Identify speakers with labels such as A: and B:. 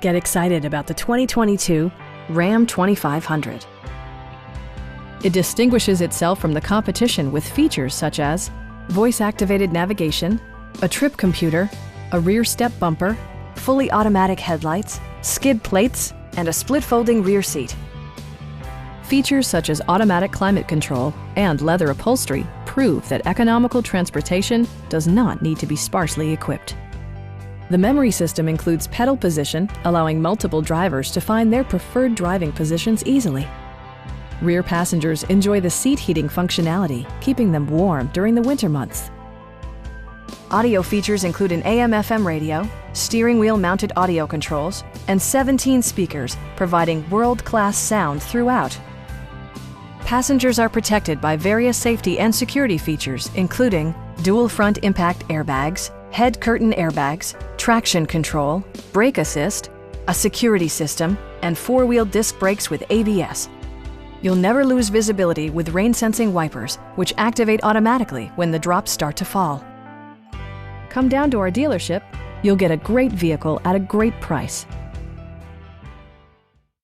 A: Get excited about the 2022 Ram 2500. It distinguishes itself from the competition with features such as voice-activated navigation, a trip computer, a rear step bumper, fully automatic headlights, skid plates, and a split-folding rear seat. Features such as automatic climate control and leather upholstery prove that economical transportation does not need to be sparsely equipped. The memory system includes pedal position, allowing multiple drivers to find their preferred driving positions easily. Rear passengers enjoy the seat heating functionality, keeping them warm during the winter months. Audio features include an AM/FM radio, steering wheel mounted audio controls, and 17 speakers, providing world-class sound throughout. Passengers are protected by various safety and security features, including dual front impact airbags, head curtain airbags, traction control, brake assist, a security system, and four-wheel disc brakes with ABS. You'll never lose visibility with rain-sensing wipers, which activate automatically when the drops start to fall. Come down to our dealership. You'll get a great vehicle at a great price.